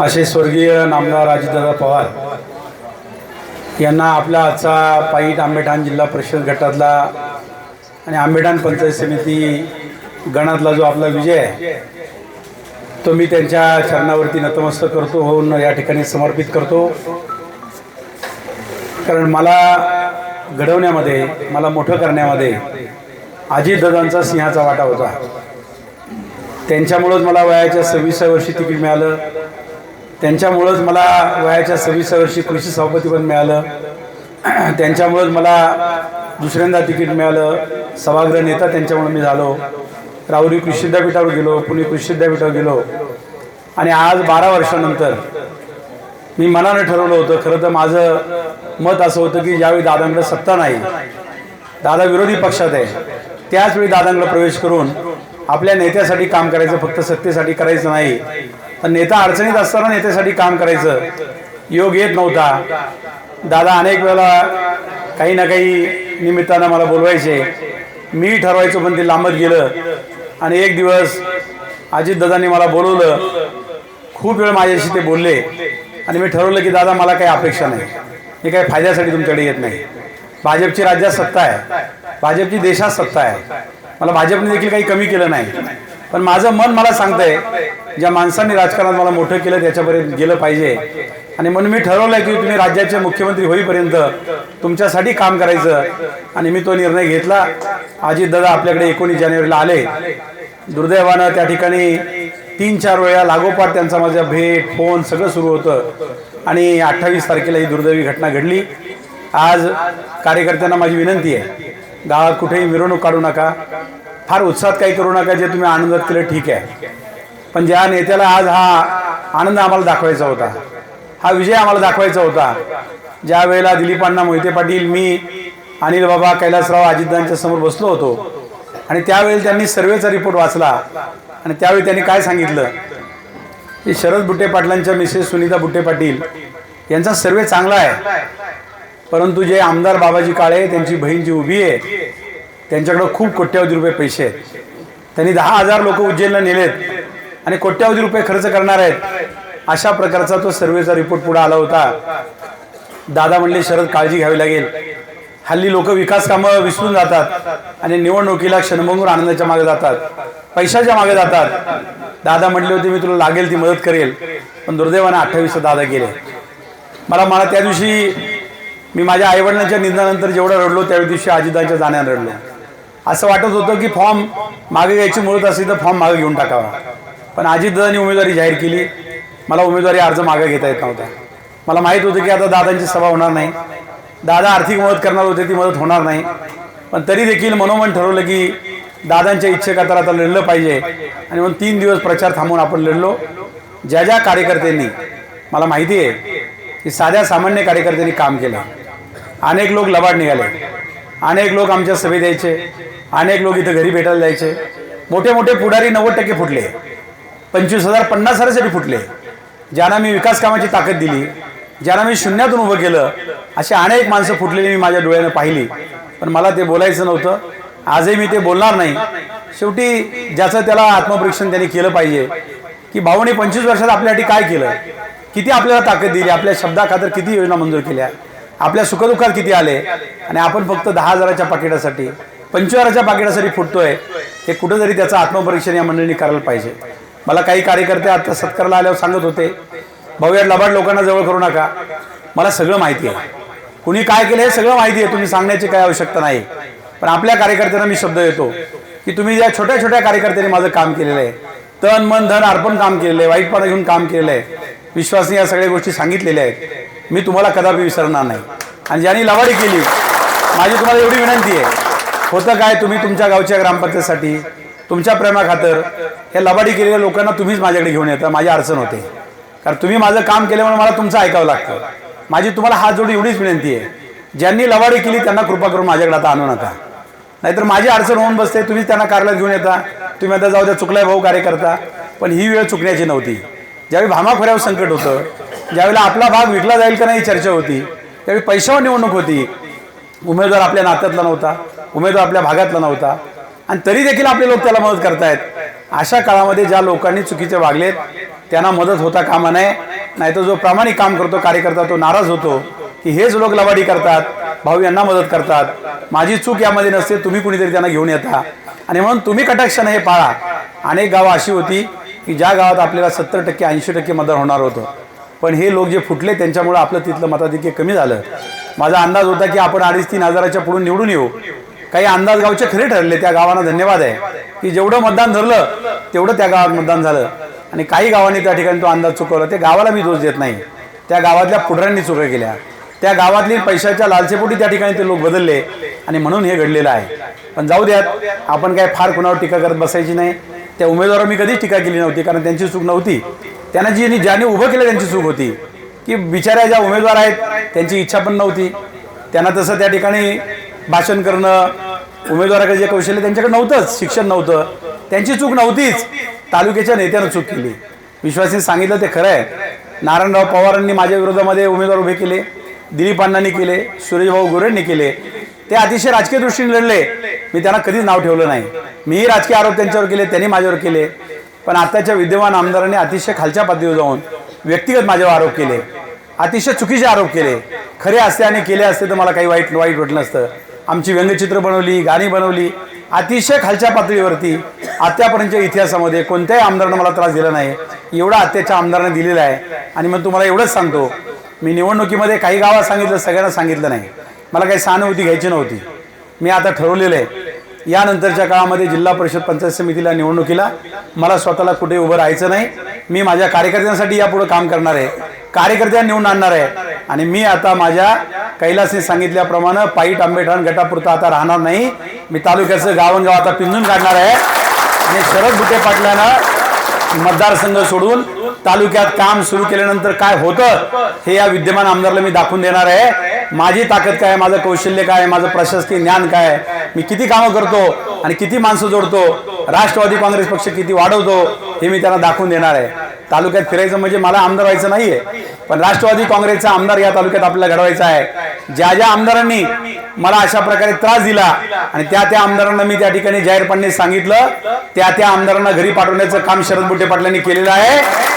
असे स्वर्गीय नामदार अजितदादा पवार यांना आपला आजचा पाईट आंबेठाण जिल्हा परिषद गटातला आणि आंबेठाण पंचायत समिती गणातला जो आपला विजय आहे तो मी त्यांच्या चरणावरती नतमस्तक करतो होऊन या ठिकाणी समर्पित करतो। कारण मला घडवण्यामध्ये, मला मोठं करण्यामध्ये अजितदादांचा सिंहाचा वाटा होता। त्यांच्यामुळेच मला वयाच्या 26व्या वर्षी तिकीट मिळालं, त्यांच्यामुळेच मला वयाच्या 26व्या वर्षी कृषी सभापतीपद मिळालं, त्यांच्यामुळेच मला दुसऱ्यांदा तिकीट मिळालं, सभागृह नेता त्यांच्यामुळे मी झालो, राहुरी कृषी विद्यापीठावर गेलो, पुणे कृषी विद्यापीठावर गेलो आणि आज 12 वर्षानंतर मी मनाने ठरवलं होतं। खरं तर माझं मत असं होतं की ज्यावेळी दादांकडे सत्ता नाही, दादा विरोधी पक्षात आहे, त्याचवेळी दादांकडे प्रवेश करून आपल्या नेत्यासाठी काम करायचं, फक्त सत्तेसाठी करायचं नाही। तर नेता अडचणीत असताना नेत्यासाठी काम करायचं योग येत नव्हता। दादा अनेक वेळा काही ना काही निमित्तानं मला बोलवायचे, मी ठरवायचो पण ते लांबत गेलं आणि एक दिवस अजितदादांनी मला बोलवलं, खूप वेळ माझ्याशी ते बोलले आणि मी ठरवलं की दादा मला काही अपेक्षा नाही, मी काही फायद्यासाठी तुमच्याकडे येत नाही। भाजपची राज्यात सत्ता आहे, भाजपची देशात सत्ता आहे, मला भाजपने देखील काही कमी केलं नाही, पण माझं मन मला सांगतंय ज्या माणसांनी राजकारणात मला मोठं केलं त्याच्यापर्यंत गेलं पाहिजे। आणि म्हणून मी ठरवलं की तुम्ही राज्याचे मुख्यमंत्री होईपर्यंत तुमच्यासाठी काम करायचं आणि मी तो निर्णय घेतला। अजितदादा आपल्याकडे 19 जानेवारीला आले, दुर्दैवानं त्या ठिकाणी 3-4 वेळा लागोपाठ त्यांचा माझ्या भेट फोन सगळं सुरू होतं आणि 28 तारखेला ही दुर्दैवी घटना घडली। आज कार्यकर्त्यांना माझी विनंती आहे, गावात कुठेही मिरवणूक काढू नका, फार उत्साहात काही करू नका, जे तुम्ही आनंदात केलं ठीक आहे, पण ज्या नेत्याला आज हा आनंद आम्हाला दाखवायचा होता, हा विजय आम्हाला दाखवायचा होता, ज्या वेळेला दिलीपांना मोहिते पाटील, मी, अनिल बाबा, कैलासराव अजितदादांच्या समोर बसलो होतो आणि त्यावेळी त्यांनी सर्वेचा रिपोर्ट वाचला आणि त्यावेळी त्यांनी काय सांगितलं की शरद बुट्टे पाटलांच्या मिसेस सुनीता बुट्टे पाटील यांचा सर्वे चांगला आहे, परंतु जे आमदार बाबाजी काळे त्यांची बहीण जी उभी आहे त्यांच्याकडे खूप कोट्यावधी रुपये पैसे आहेत, त्यांनी 10,000 लोक उज्जैनला नेलेत आणि कोट्यावधी रुपये खर्च करणार आहेत, अशा प्रकारचा तो सर्वेचा रिपोर्ट पुढे आला होता। दादा म्हणले शरद काळजी घ्यावी लागेल, हल्ली लोक विकास कामं विसरून जातात आणि निवडणुकीला क्षणभंगूर आनंदाच्या मागे जातात, पैशाच्या मागे जातात। दादा म्हटले होते मी तुला लागेल ती मदत करेल, पण दुर्दैवाने 28 दादा गेले। मला त्या दिवशी मी माझ्या आईवडिलांच्या निधनानंतर जेवढं रडलो त्या दिवशी अजितदादांच्या जाण्याने रडलो। असं वाटत होतं की फॉर्म मागे घ्यायची मुळत असेल तर फॉर्म मागे घेऊन टाकावा, पण अजितदादांनी उमेदवारी जाहीर केली, मला उमेदवारी अर्ज मागे घेता येत नव्हता। मला माहीत होतं की आता दादांची सभा होणार नाही, दादा आर्थिक मदत करणार होते ती मदत होणार नाही, पण तरी देखील मनोमन ठरवलं की दादांच्या इच्छेखातर आता लढलं पाहिजे आणि म्हणून 3 दिवस प्रचार थांबून आपण लढलो। ज्या कार्यकर्त्यांनी, मला माहिती आहे की साध्या सामान्य कार्यकर्त्यांनी काम केलं, अनेक लोक लबाड निघाले, अनेक लोक आमच्या सभेत यायचे, अनेक लोक इथं घरी भेटायला जायचे, मोठे मोठे पुढारी 90% फुटले, 25,000 50,000साठी फुटले। ज्यांना मी विकास कामाची ताकद दिली, ज्यांना मी शून्यातून उभं केलं, असे अनेक माणसं फुटलेली मी माझ्या डोळ्यानं पाहिली, पण मला ते बोलायचं नव्हतं। आजही मी ते बोलणार नाही। शेवटी ज्याचं त्याला आत्मपरीक्षण त्यांनी केलं पाहिजे की भाऊने 25 वर्षात आपल्यासाठी काय केलं, किती आपल्याला ताकद दिली, आपल्या शब्दाखातर किती योजना मंजूर केल्या, आपल्या सुखदुःखात किती आले आणि आपण फक्त 10,000च्या पाकिटासाठी 25,000च्या पाकिटासाठी फुटतोय। हे कुठेतरी त्याचं आत्मपरीक्षण या मंडळींनी करायला पाहिजे। मला काही कार्यकर्ते आता सत्काराला आल्यावर सांगत होते भाऊ या लबाड लोकांना जवळ करू नका, मला सगळं माहिती आहे, कुणी काय केलं हे सगळं माहिती आहे, तुम्ही सांगण्याची काही आवश्यकता नाही, पण आपल्या कार्यकर्त्यांना मी शब्द देतो की तुम्ही ज्या छोट्या छोट्या कार्यकर्त्यांनी माझं काम केलेलं आहे, तन मन धन अर्पण काम केलेलं आहे, वाईटपणा घेऊन काम केलेलं आहे, विश्वासने या सगळ्या गोष्टी सांगितलेल्या आहेत, मी तुम्हाला कदापि विसरणार नाही। आणि ज्यांनी लवाडी केली, माझी तुम्हाला एवढी विनंती आहे, होतं काय तुम्ही तुमच्या गावच्या ग्रामपंचायतीसाठी तुमच्या प्रेमाखातर हे लबाडी केलेल्या लोकांना तुम्हीच माझ्याकडे घेऊन येता, माझी अडचण होते, कारण तुम्ही माझं काम केल्यामुळे मला तुमचं ऐकावं लागतं। माझी तुम्हाला हात जोडी एवढीच विनंती आहे, ज्यांनी लबाडी केली त्यांना कृपा करून माझ्याकडे आता आणू नका, नाहीतर माझी अडचण होऊन बसते, तुम्ही त्यांना कार्यालयात घेऊन येता, तुम्ही आता जाऊ द्या चुकलाय भाऊ कार्यकर्ता, पण ही वेळ चुकण्याची नव्हती। ज्यावेळी भामाखोऱ्यावर संकट होतं, ज्यावेळेला आपला भाग विकला जाईल का नाही चर्चा होती, त्यावेळी पैशावर निवडणूक होती, उमेदवार आपल्या नात्यातला नव्हता, उमेदवार आपल्या भागातला नव्हता आणि तरी देखील आपले लोक त्याला मदत करतायत। अशा काळामध्ये ज्या लोकांनी चुकीचे वागलेत त्यांना मदत होता कामा नये, नाही तर जो प्रामाणिक काम करतो कार्यकर्ता तो नाराज होतो की हेच लोक लबाडी करतात, भाऊ यांना मदत करतात, माझी चूक यामध्ये नसते, तुम्ही कुणीतरी त्यांना घेऊन येता. आणि म्हणून तुम्ही कटाक्षाने हे पाळा. अनेक गावं अशी होती की ज्या गावात आपल्याला 70% 80% मतदान होणार होतं, पण हे लोक जे फुटले त्यांच्यामुळे आपलं तिथलं मताधिक्य कमी झालं. माझा अंदाज होता की आपण 2,500-3 हजाराच्या पुढून निवडून येऊ. काही अंदाज गावचे खरे ठरले, त्या गावांना धन्यवाद आहे की जेवढं मतदान धरलं तेवढं त्या गावात मतदान झालं. आणि काही गावांनी त्या ठिकाणी तो अंदाज चुकवला. ते गावाला मी दोष देत नाही, त्या गावातल्या पुढाऱ्यांनी चुका केल्या, त्या गावातली पैशाच्या लालसेपोटी त्या ठिकाणी ते लोक बदलले आणि म्हणून हे घडलेलं आहे. पण जाऊ द्यात, आपण काय फार कुणावर टीका करत बसायची नाही. त्या उमेदवारावर मी कधीच टीका केली नव्हती, कारण त्यांची चूक नव्हती. त्यांना ज्याने उभं केलं त्यांची चूक होती की बिचाऱ्या ज्या उमेदवार आहेत त्यांची इच्छा पण नव्हती, त्यांना तसं त्या ठिकाणी भाषण करणं, उमेदवाराकडे जे कौशल्य त्यांच्याकडे नव्हतंच, शिक्षण नव्हतं, त्यांची चूक नव्हतीच, तालुक्याच्या नेत्यानं चूक केली. विश्वासने सांगितलं ते खरं आहे. नारायणराव पवारांनी माझ्या विरोधामध्ये उमेदवार उभे केले, दिलीप अण्णांनी केले, सुरेशभाऊ गोरेंनी केले. ते अतिशय राजकीय दृष्टीने लढले, मी त्यांना कधीच नाव ठेवलं नाही. मीही राजकीय आरोप त्यांच्यावर केले, त्यांनी माझ्यावर केले. पण आताच्या विद्यमान आमदारांनी अतिशय खालच्या पातळीवर जाऊन व्यक्तिगत माझ्यावर आरोप केले, अतिशय चुकीचे आरोप केले. खरे असते आणि केले असते तर मला काही वाईट वाटलं नसतं. आमची व्यंगचित्र बनवली, गाणी बनवली, अतिशय खालच्या पातळीवरती. आत्तापर्यंतच्या इतिहासामध्ये कोणत्याही आमदारानं मला त्रास दिला नाही, एवढा आत्ताच्या आमदाराने दिलेला आहे. आणि मग तुम्हाला एवढंच सांगतो, मी निवडणुकीमध्ये काही गावात सांगितलं, सगळ्यांना सांगितलं नाही. मला काही सहानुभूती घ्यायची नव्हती. मी आता ठरवलेलं आहे यानंतरच्या काळामध्ये जिल्हा परिषद पंचायत समितीला निवडणुकीला मला स्वतःला कुठे उभं राहायचं नाही. मी माझ्या कार्यकर्त्यांसाठी यापुढे काम करणार आहे, कार्यकर्त्यांना निवडून आणणार आहे. आणि मी आता माझ्या कैलासने सांगितल्याप्रमाणे पायी आंबेठाण गटापुरता आता राहणार नाही. मी तालुक्याचं गावोगाव आता पिंजून काढणार आहे आणि शरद बुटे पाटलांना मतदारसंघ सोडून तालुक्यात काम सुरू केल्यानंतर काय होतं हे या विद्यमान आमदाराला मी दाखवून देणार आहे. माझी ताकद काय, माझं कौशल्य काय, माझं प्रशासकीय ज्ञान काय, मी किती कामं करतो आणि किती माणसं जोडतो, राष्ट्रवादी काँग्रेस पक्ष किती वाढवतो हे मी त्यांना दाखवून देणार आहे. तालुक्यात फिरायचं म्हणजे मला आमदार व्हायचं नाहीये, पण राष्ट्रवादी काँग्रेसचा आमदार या तालुक्यात आपल्याला घडवायचा आहे. ज्या ज्या आमदारांनी मला अशा प्रकारे त्रास दिला आणि त्या आमदारांना मी त्या ठिकाणी जाहीरपणे सांगितलं, त्या आमदारांना घरी पाठवण्याचं काम शरद बुटे पाटलांनी केलेलं आहे.